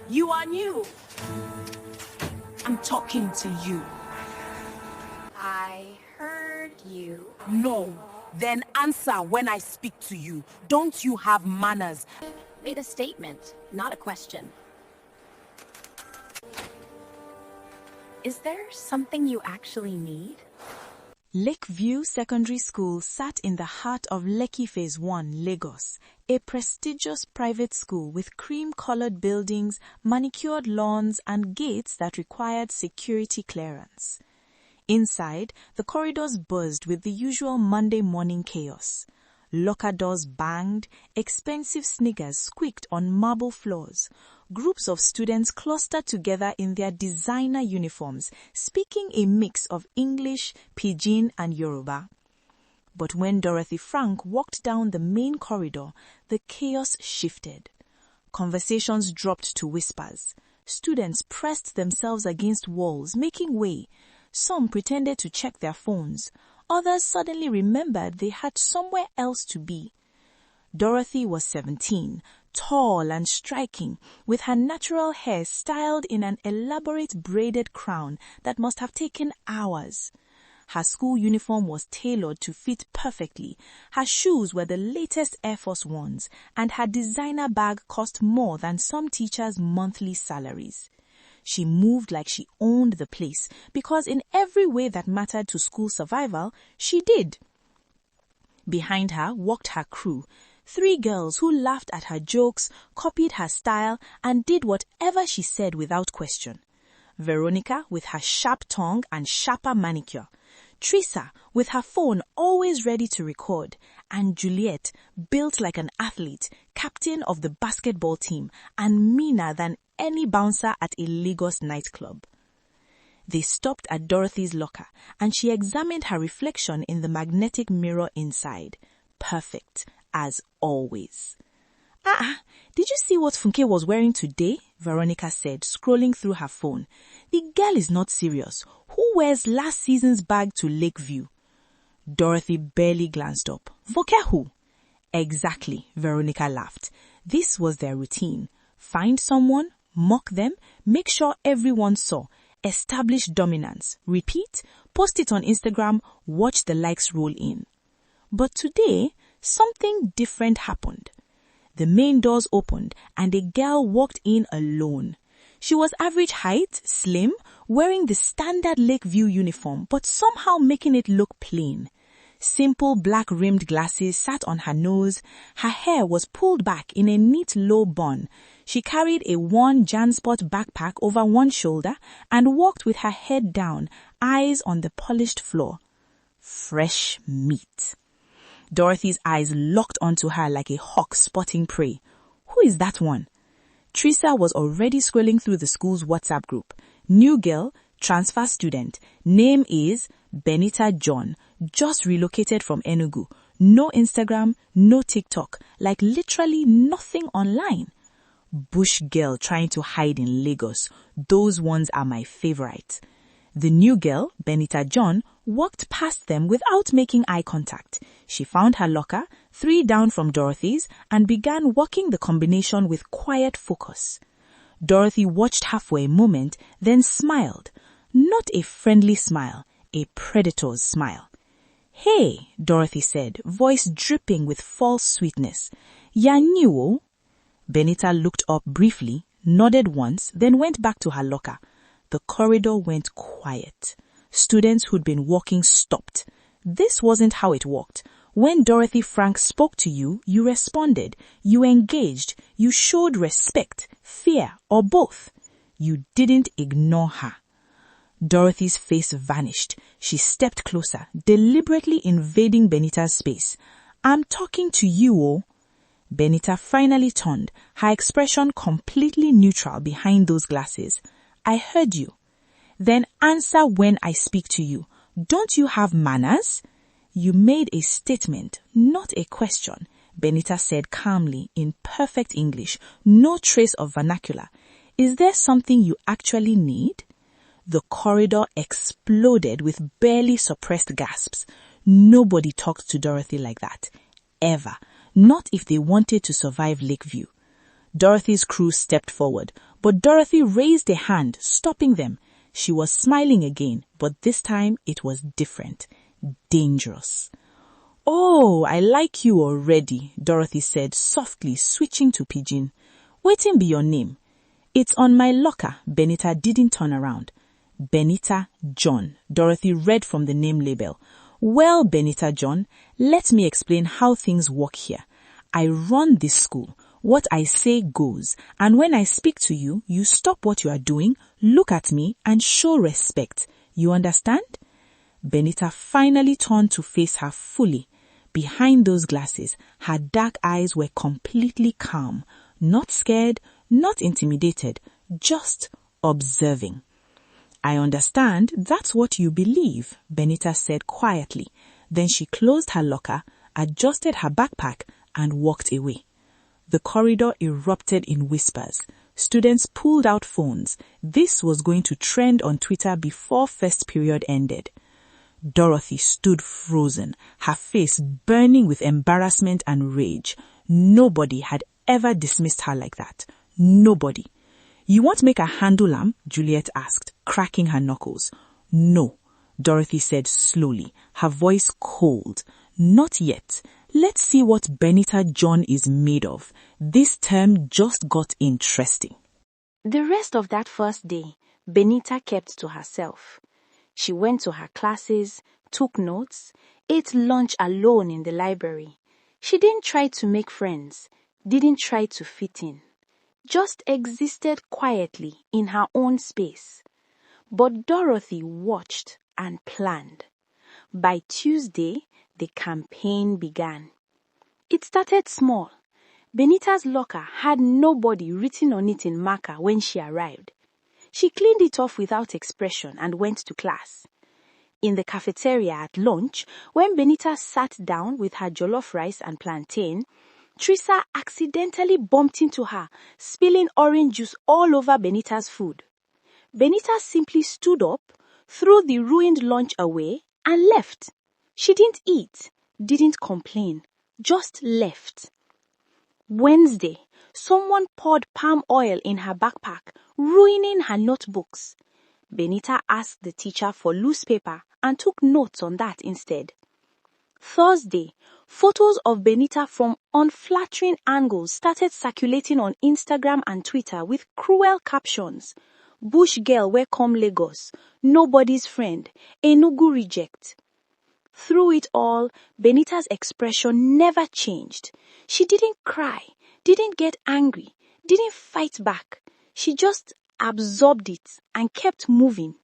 You are new. I'm talking to you. I heard you. No. Then answer when I speak to you. Don't you have manners? Made a statement, not a question. Is there something you actually need? Lakeview Secondary School sat in the heart of Lekki Phase 1, Lagos, a prestigious private school with cream-colored buildings, manicured lawns, and gates that required security clearance. Inside, the corridors buzzed with the usual Monday morning chaos. Locker doors banged, expensive sneakers squeaked on marble floors. Groups of students clustered together in their designer uniforms, speaking a mix of English, Pidgin, and Yoruba. But when Dorothy Frank walked down the main corridor, the chaos shifted. Conversations dropped to whispers. Students pressed themselves against walls, making way. Some pretended to check their phones. Others suddenly remembered they had somewhere else to be. Dorothy was 17, tall and striking, with her natural hair styled in an elaborate braided crown that must have taken hours. Her school uniform was tailored to fit perfectly, her shoes were the latest Air Force Ones, and her designer bag cost more than some teachers' monthly salaries. She moved like she owned the place, because in every way that mattered to school survival, she did. Behind her walked her crew, 3 girls who laughed at her jokes, copied her style, and did whatever she said without question. Veronica with her sharp tongue and sharper manicure, Teresa with her phone always ready to record, and Juliet, built like an athlete, captain of the basketball team, and meaner than any bouncer at a Lagos nightclub. They stopped at Dorothy's locker, and she examined her reflection in the magnetic mirror inside. Perfect, as always. Did you see what Funke was wearing today? Veronica said, scrolling through her phone. The girl is not serious. Who wears last season's bag to Lakeview? Dorothy barely glanced up. Funke who? Exactly, Veronica laughed. This was their routine. Find someone, mock them, make sure everyone saw, establish dominance, repeat, post it on Instagram, watch the likes roll in. But today, something different happened. The main doors opened and a girl walked in alone. She was average height, slim, wearing the standard Lakeview uniform, but somehow making it look plain. Simple black-rimmed glasses sat on her nose. Her hair was pulled back in a neat low bun. She carried a worn Jansport backpack over one shoulder and walked with her head down, eyes on the polished floor. Fresh meat. Dorothy's eyes locked onto her like a hawk spotting prey. Who is that one? Teresa was already scrolling through the school's WhatsApp group. New girl, transfer student. Name is Benita John. Just relocated from Enugu. No Instagram, no TikTok. Like literally nothing online. Bush girl trying to hide in Lagos. Those ones are my favorite. The new girl, Benita John, walked past them without making eye contact. She found her locker, 3 down from Dorothy's, and began walking the combination with quiet focus. Dorothy watched her for a moment, then smiled. Not a friendly smile, a predator's smile. Hey, Dorothy said, voice dripping with false sweetness. Ya new? Benita looked up briefly, nodded once, then went back to her locker. The corridor went quiet. Students who'd been walking stopped. This wasn't how it worked. When Dorothy Frank spoke to you, you responded. You engaged. You showed respect, fear, or both. You didn't ignore her. Dorothy's face vanished. She stepped closer, deliberately invading Benita's space. I'm talking to you, oh. Benita finally turned, her expression completely neutral behind those glasses. I heard you. Then answer when I speak to you. Don't you have manners? You made a statement, not a question, Benita said calmly in perfect English, no trace of vernacular. Is there something you actually need? The corridor exploded with barely suppressed gasps. Nobody talked to Dorothy like that. Ever. Not if they wanted to survive Lakeview. Dorothy's crew stepped forward. but Dorothy raised a hand, stopping them. She was smiling again, but this time it was different. Dangerous. "Oh, I like you already," Dorothy said softly, switching to pidgin. "Waiting be your name." "It's on my locker." Benita didn't turn around. "Benita John," Dorothy read from the name label. "Well, Benita John, let me explain how things work here. I run this school. What I say goes, and when I speak to you, you stop what you are doing, look at me, and show respect. You understand?" Benita finally turned to face her fully. Behind those glasses, her dark eyes were completely calm, not scared, not intimidated, just observing. "I understand that's what you believe," Benita said quietly. Then she closed her locker, adjusted her backpack, and walked away. The corridor erupted in whispers. Students pulled out phones. This was going to trend on Twitter before first period ended. Dorothy stood frozen, her face burning with embarrassment and rage. Nobody had ever dismissed her like that. Nobody. "You won't make a handle lamb?" Juliet asked, cracking her knuckles. "No," Dorothy said slowly, her voice cold. "Not yet. Let's see what Benita John is made of. This term just got interesting." The rest of that first day, Benita kept to herself. She went to her classes, took notes, ate lunch alone in the library. She didn't try to make friends, didn't try to fit in. Just existed quietly in her own space. But Dorothy watched and planned. By Tuesday, the campaign began. It started small. Benita's locker had nobody written on it in marker when she arrived. She cleaned it off without expression and went to class. In the cafeteria at lunch, when Benita sat down with her jollof rice and plantain, Teresa accidentally bumped into her, spilling orange juice all over Benita's food. Benita simply stood up, threw the ruined lunch away, and left. She didn't eat, didn't complain, just left. Wednesday, someone poured palm oil in her backpack, ruining her notebooks. Benita asked the teacher for loose paper and took notes on that instead. Thursday, photos of Benita from unflattering angles started circulating on Instagram and Twitter with cruel captions. "Bush girl where come Lagos, nobody's friend, Enugu reject." Through it all, Benita's expression never changed. She didn't cry, didn't get angry, didn't fight back. She just absorbed it and kept moving.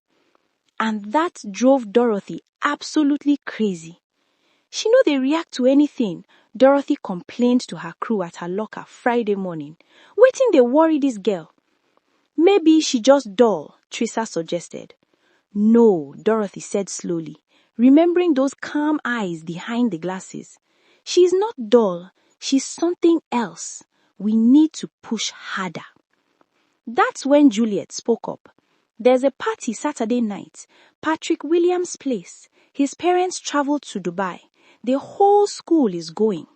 And that drove Dorothy absolutely crazy. "She know they react to anything," Dorothy complained to her crew at her locker Friday morning. "Wetin dey worry this girl?" "Maybe she just dull," Teresa suggested. "No," Dorothy said slowly, remembering those calm eyes behind the glasses. "She's not dull. She's something else. We need to push harder." That's when Juliet spoke up. "There's a party Saturday night, Patrick Williams' place. His parents traveled to Dubai. The whole school is going."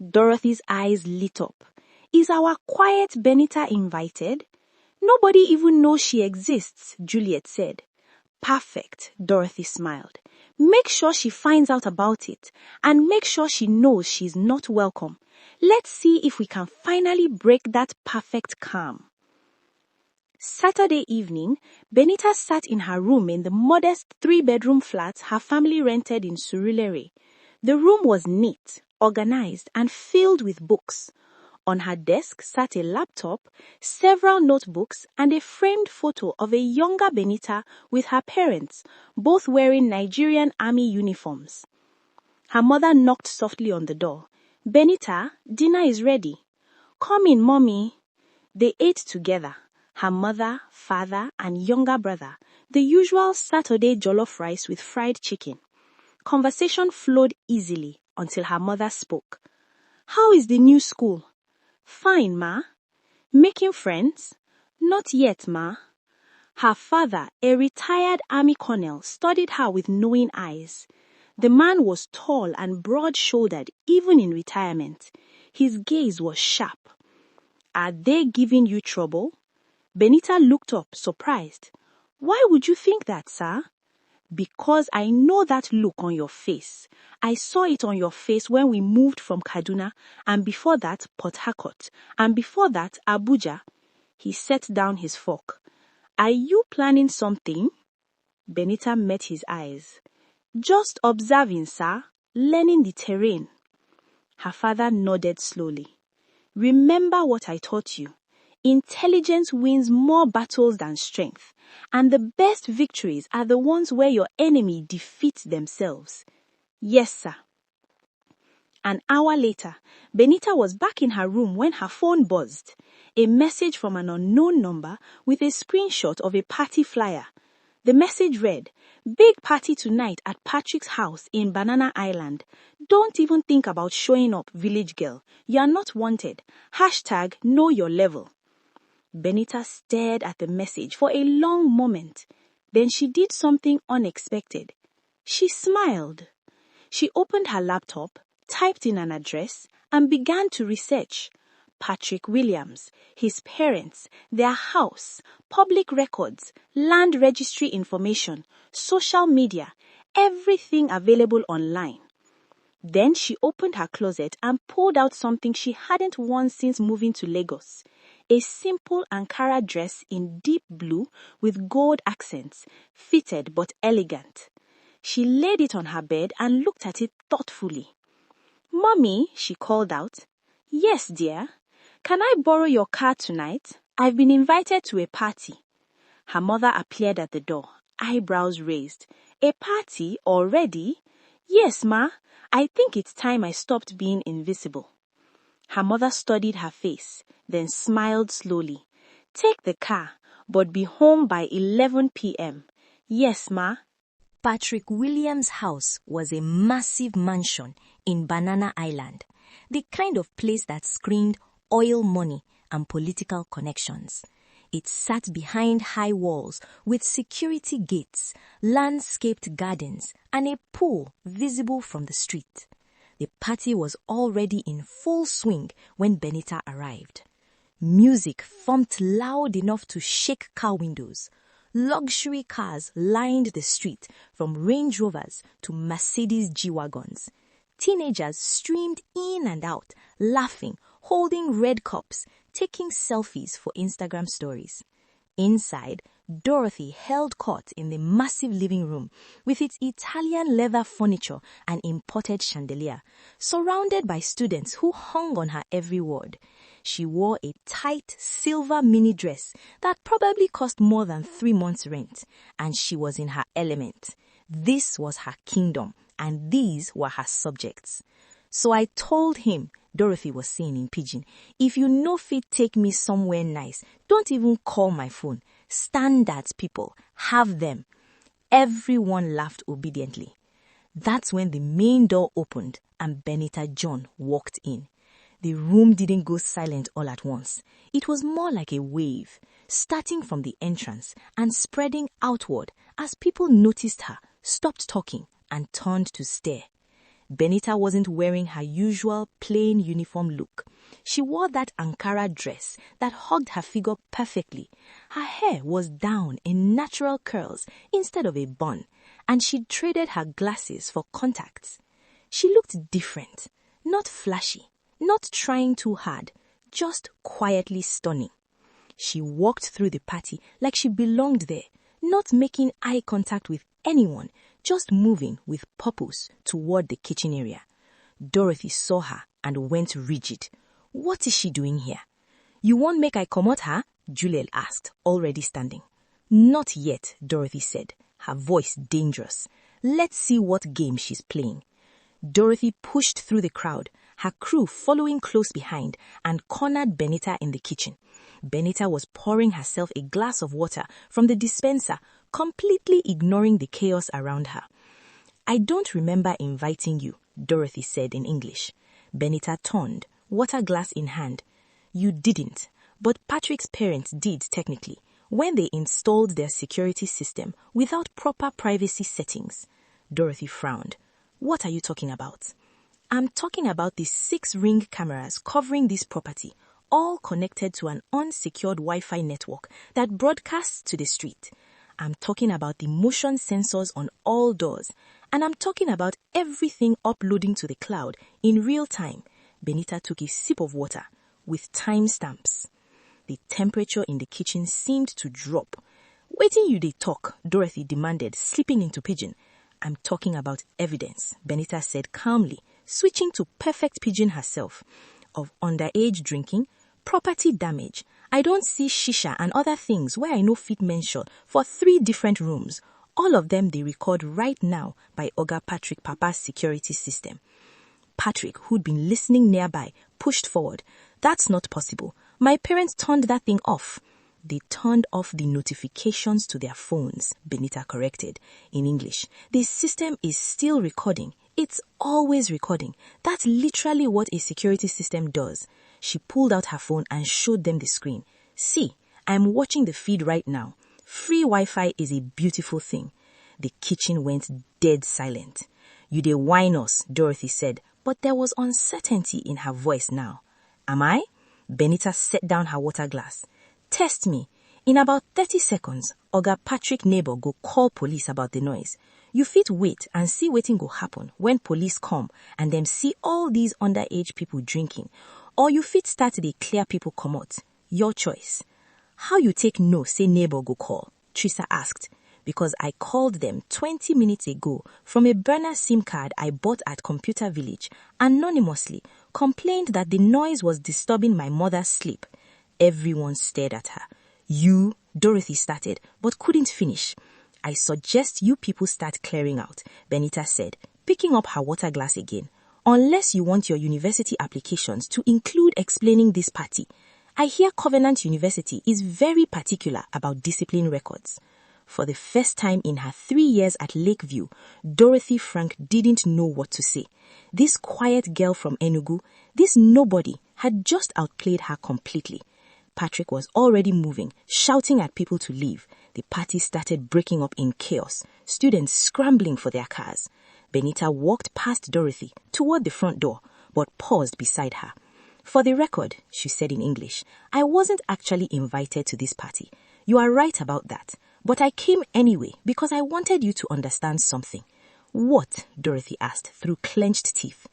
Dorothy's eyes lit up. "Is our quiet Benita invited?" "Nobody even knows she exists," Juliet said. "Perfect," Dorothy smiled. "Make sure she finds out about it, and make sure she knows she's not welcome. Let's see if we can finally break that perfect calm." Saturday evening, Benita sat in her room in the modest 3-bedroom flat her family rented in Surulere. The room was neat, organized, and filled with books. On her desk sat a laptop, several notebooks, and a framed photo of a younger Benita with her parents, both wearing Nigerian army uniforms. Her mother knocked softly on the door. "Benita, dinner is ready." "Come in, Mommy." They ate together. Her mother, father, and younger brother, the usual Saturday jollof rice with fried chicken. Conversation flowed easily until her mother spoke. "How is the new school?" "Fine, Ma." "Making friends?" "Not yet, Ma." Her father, a retired army colonel, studied her with knowing eyes. The man was tall and broad-shouldered even in retirement. His gaze was sharp. "Are they giving you trouble?" Benita looked up, surprised. Why would you think that, sir? Because I know that look on your face. I saw it on your face when we moved from Kaduna, and before that, Port Harcourt, and before that, Abuja. He set down his fork. Are you planning something? Benita met his eyes. Just observing, sir, learning the terrain. Her father nodded slowly. Remember what I taught you. Intelligence wins more battles than strength, and the best victories are the ones where your enemy defeats themselves. Yes, sir. An hour later, Benita was back in her room when her phone buzzed. A message from an unknown number with a screenshot of a party flyer. The message read, "Big party tonight at Patrick's house in Banana Island. Don't even think about showing up, village girl. You're not wanted. Hashtag know your level." Benita stared at the message for a long moment. Then she did something unexpected. She smiled. She opened her laptop, typed in an address, and began to research. Patrick Williams, his parents, their house, public records, land registry information, social media, everything available online. Then she opened her closet and pulled out something she hadn't worn since moving to Lagos. A simple Ankara dress in deep blue with gold accents, fitted but elegant. She laid it on her bed and looked at it thoughtfully. "Mommy," she called out. "Yes, dear. Can I borrow your car tonight? I've been invited to a party." Her mother appeared at the door, eyebrows raised. "A party already?" "Yes, ma. I think it's time I stopped being invisible." Her mother studied her face, then smiled slowly. "Take the car, but be home by 11 p.m. "Yes, ma." Patrick Williams' house was a massive mansion in Banana Island, the kind of place that screamed oil money and political connections. It sat behind high walls with security gates, landscaped gardens, and a pool visible from the street. The party was already in full swing when Benita arrived. Music thumped loud enough to shake car windows. Luxury cars lined the street, from Range Rovers to Mercedes G-Wagons. Teenagers streamed in and out, laughing, holding red cups, taking selfies for Instagram stories. Inside, Dorothy held court in the massive living room with its Italian leather furniture and imported chandelier, surrounded by students who hung on her every word. She wore a tight silver mini dress that probably cost more than 3 months' rent, and she was in her element. This was her kingdom, and these were her subjects. "So I told him," Dorothy was saying in pidgin, "if you no fit take me somewhere nice, don't even call my phone. Standards, people, have them." Everyone laughed obediently. That's when the main door opened and Benita John walked in. The room didn't go silent all at once. It was more like a wave, starting from the entrance and spreading outward as people noticed her, stopped talking, and turned to stare. Benita wasn't wearing her usual plain uniform look. She wore that Ankara dress that hugged her figure perfectly. Her hair was down in natural curls instead of a bun, and she traded her glasses for contacts. She looked different, not flashy, not trying too hard, just quietly stunning. She walked through the party like she belonged there, not making eye contact with anyone, just moving with purpose toward the kitchen area. Dorothy saw her and went rigid. "What is she doing here?" "You won't make I comot her?" Juliet asked, already standing. "Not yet," Dorothy said, her voice dangerous. "Let's see what game she's playing." Dorothy pushed through the crowd, her crew following close behind, and cornered Benita in the kitchen. Benita was pouring herself a glass of water from the dispenser, completely ignoring the chaos around her. "I don't remember inviting you," Dorothy said in English. Benita turned, water glass in hand. "You didn't, but Patrick's parents did technically, when they installed their security system without proper privacy settings." Dorothy frowned. "What are you talking about?" "I'm talking about the 6 ring cameras covering this property, all connected to an unsecured Wi-Fi network that broadcasts to the street. I'm talking about the motion sensors on all doors, and I'm talking about everything uploading to the cloud in real time. Benita took a sip of water with timestamps. The temperature in the kitchen seemed to drop. "Waiting you they talk," Dorothy demanded, slipping into pidgin. "I'm talking about evidence," Benita said calmly, switching to perfect pidgin herself. "Of underage drinking, property damage. I don't see shisha and other things where I know fit mention for 3 different rooms. All of them they record right now by Oga Patrick Papa's security system." Patrick, who'd been listening nearby, pushed forward. "That's not possible. My parents turned that thing off." "They turned off the notifications to their phones," Benita corrected in English. "The system is still recording. It's always recording. That's literally what a security system does." She pulled out her phone and showed them the screen. "See, I'm watching the feed right now. Free Wi-Fi is a beautiful thing." The kitchen went dead silent. "You dey whine us," Dorothy said, but there was uncertainty in her voice now. "Am I?" Benita set down her water glass. "Test me. In about 30 seconds, Oga Patrick neighbor go call police about the noise. You fit wait and see wetin go happen when police come and them see all these underage people drinking. Or you fit start to clear people comot. Your choice." "How you take no say neighbor go call?" Trisa asked. "Because I called them 20 minutes ago from a burner SIM card I bought at Computer Village, anonymously, complained that the noise was disturbing my mother's sleep." Everyone stared at her. "You," Dorothy started, but couldn't finish. "I suggest you people start clearing out," Benita said, picking up her water glass again. "Unless you want your university applications to include explaining this party. I hear Covenant University is very particular about discipline records." For the first time in her 3 years at Lakeview, Dorothy Frank didn't know what to say. This quiet girl from Enugu, this nobody, had just outplayed her completely. Patrick was already moving, shouting at people to leave. The party started breaking up in chaos, students scrambling for their cars. Benita walked past Dorothy toward the front door, but paused beside her. "For the record," she said in English, "I wasn't actually invited to this party. You are right about that. But I came anyway because I wanted you to understand something." "What?" Dorothy asked through clenched teeth.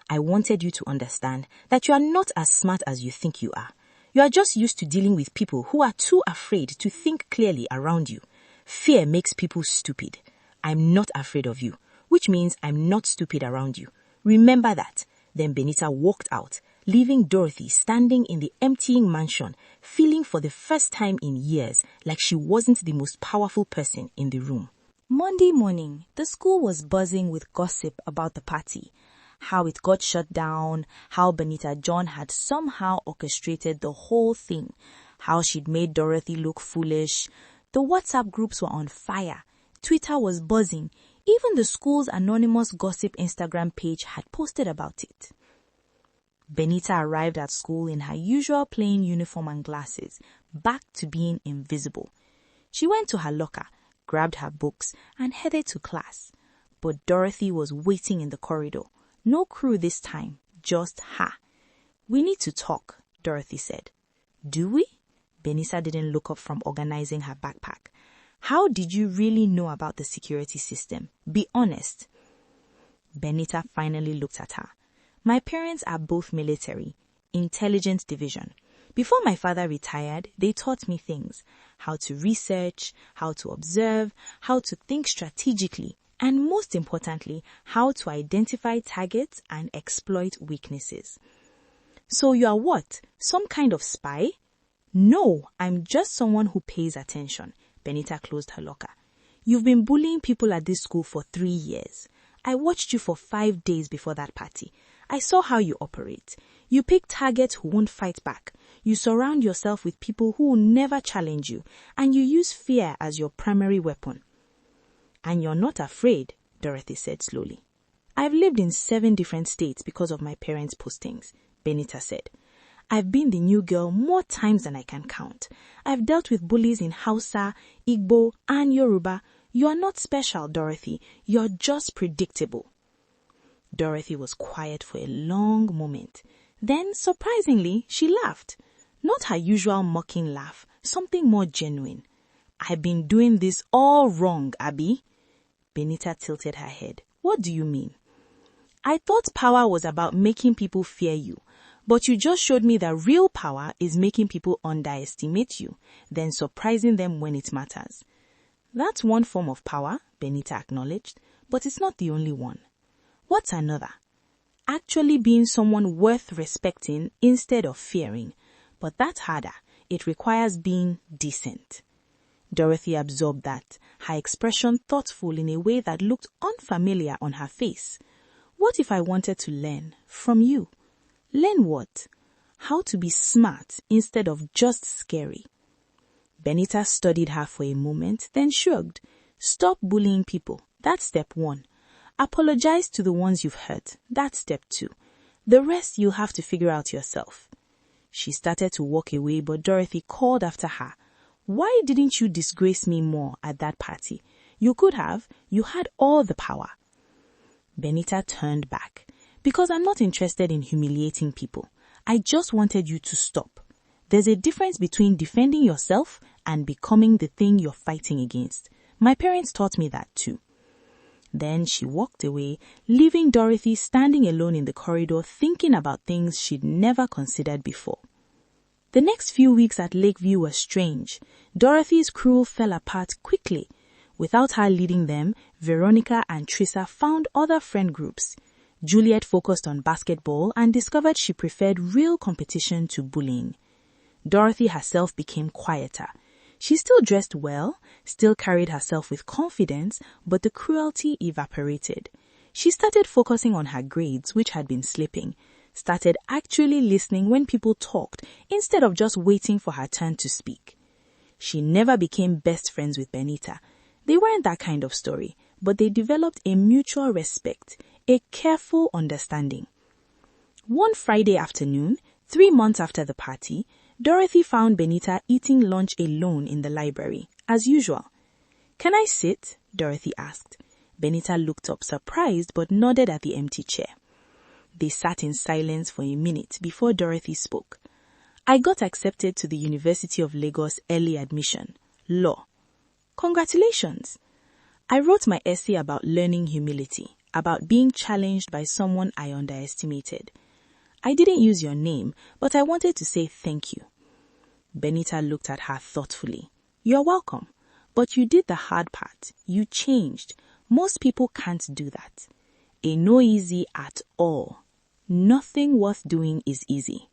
"I wanted you to understand that you are not as smart as you think you are. You are just used to dealing with people who are too afraid to think clearly around you. Fear makes people stupid. I'm not afraid of you, which means I'm not stupid around you. Remember that." Then Benita walked out, leaving Dorothy standing in the emptying mansion, feeling for the first time in years like she wasn't the most powerful person in the room. Monday morning, the school was buzzing with gossip about the party. How it got shut down, how Benita John had somehow orchestrated the whole thing, how she'd made Dorothy look foolish. The WhatsApp groups were on fire. Twitter was buzzing. Even the school's anonymous gossip Instagram page had posted about it. Benita arrived at school in her usual plain uniform and glasses, back to being invisible. She went to her locker, grabbed her books, and headed to class. But Dorothy was waiting in the corridor. No crew this time, just her. "We need to talk," Dorothy said. "Do we?" Benita didn't look up from organizing her backpack. "How did you really know about the security system? Be honest." Benita finally looked at her. "My parents are both military, intelligence division. Before my father retired, they taught me things. How to research, how to observe, how to think strategically, and most importantly, how to identify targets and exploit weaknesses." "So you are what? Some kind of spy?" "No, I'm just someone who pays attention." Benita closed her locker. "You've been bullying people at this school for 3 years. I watched you for 5 days before that party. I saw how you operate. You pick targets who won't fight back. You surround yourself with people who will never challenge you, and you use fear as your primary weapon." "And you're not afraid," Dorothy said slowly. "I've lived in 7 different states because of my parents' postings," Benita said. "I've been the new girl more times than I can count. I've dealt with bullies in Hausa, Igbo, and Yoruba. You are not special, Dorothy. You're just predictable." Dorothy was quiet for a long moment. Then, surprisingly, she laughed. Not her usual mocking laugh, something more genuine. I've been doing this all wrong, Abby. Benita tilted her head. What do you mean? I thought power was about making people fear you, but you just showed me that real power is making people underestimate you, then surprising them when it matters. That's one form of power, Benita acknowledged, but it's not the only one. What's another? Actually being someone worth respecting instead of fearing. But that's harder. It requires being decent. Dorothy absorbed that, her expression thoughtful in a way that looked unfamiliar on her face. What if I wanted to learn from you? Learn what? How to be smart instead of just scary. Benita studied her for a moment, then shrugged. Stop bullying people. That's step 1. Apologize to the ones you've hurt. That's step 2. The rest you'll have to figure out yourself. She started to walk away, but Dorothy called after her. Why didn't you disgrace me more at that party? You could have. You had all the power. Benita turned back. Because I'm not interested in humiliating people. I just wanted you to stop. There's a difference between defending yourself and becoming the thing you're fighting against. My parents taught me that too. Then she walked away, leaving Dorothy standing alone in the corridor thinking about things she'd never considered before. The next few weeks at Lakeview were strange. Dorothy's crew fell apart quickly. Without her leading them, Veronica and Trissa found other friend groups. Juliet focused on basketball and discovered she preferred real competition to bullying. Dorothy herself became quieter. She still dressed well, still carried herself with confidence, but the cruelty evaporated. She started focusing on her grades, which had been slipping, started actually listening when people talked instead of just waiting for her turn to speak. She never became best friends with Benita. They weren't that kind of story, but they developed a mutual respect, a careful understanding. One Friday afternoon, 3 months after the party, Dorothy found Benita eating lunch alone in the library, as usual. "Can I sit?" Dorothy asked. Benita looked up surprised but nodded at the empty chair. They sat in silence for a minute before Dorothy spoke. "I got accepted to the University of Lagos early admission, law. Congratulations! I wrote my essay about learning humility, about being challenged by someone I underestimated. I didn't use your name, but I wanted to say thank you." Benita looked at her thoughtfully. "You're welcome, but you did the hard part. You changed. Most people can't do that. No easy at all. Nothing worth doing is easy."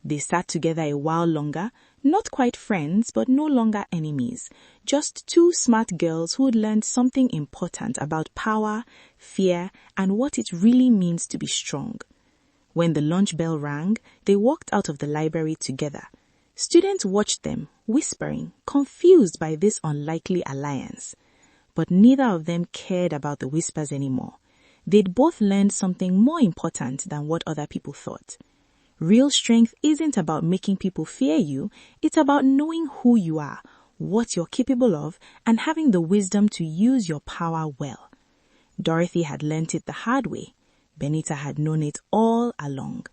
They sat together a while longer, not quite friends, but no longer enemies. Just 2 smart girls who'd learned something important about power, fear, and what it really means to be strong. When the lunch bell rang, they walked out of the library together. Students watched them, whispering, confused by this unlikely alliance. But neither of them cared about the whispers anymore. They'd both learned something more important than what other people thought. Real strength isn't about making people fear you, it's about knowing who you are, what you're capable of, and having the wisdom to use your power well. Dorothy had learnt it the hard way. Benita had known it all along.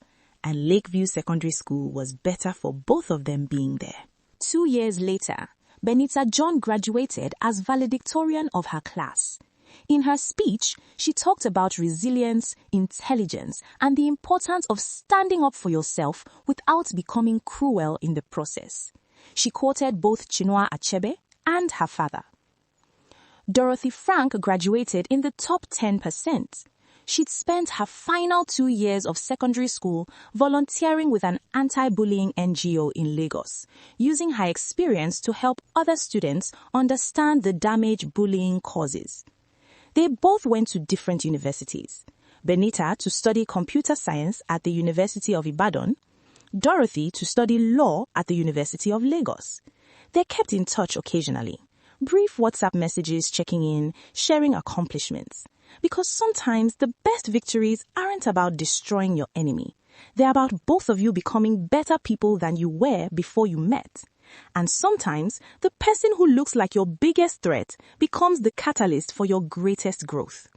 And Lakeview Secondary School was better for both of them being there. 2 years later, Benita John graduated as valedictorian of her class. In her speech, she talked about resilience, intelligence, and the importance of standing up for yourself without becoming cruel in the process. She quoted both Chinua Achebe and her father. Dorothy Frank graduated in the top 10%. She'd spent her final 2 years of secondary school volunteering with an anti-bullying NGO in Lagos, using her experience to help other students understand the damage bullying causes. They both went to different universities. Benita to study computer science at the University of Ibadan, Dorothy to study law at the University of Lagos. They kept in touch occasionally. Brief WhatsApp messages checking in, sharing accomplishments. Because sometimes the best victories aren't about destroying your enemy. They're about both of you becoming better people than you were before you met. And sometimes the person who looks like your biggest threat becomes the catalyst for your greatest growth.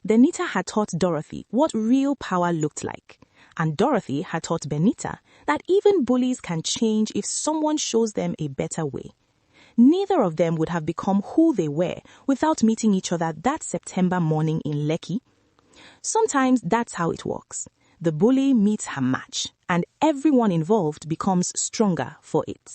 Benita had taught Dorothy what real power looked like. And Dorothy had taught Benita that even bullies can change if someone shows them a better way. Neither of them would have become who they were without meeting each other that September morning in Lekki. Sometimes that's how it works. The bully meets her match, and everyone involved becomes stronger for it.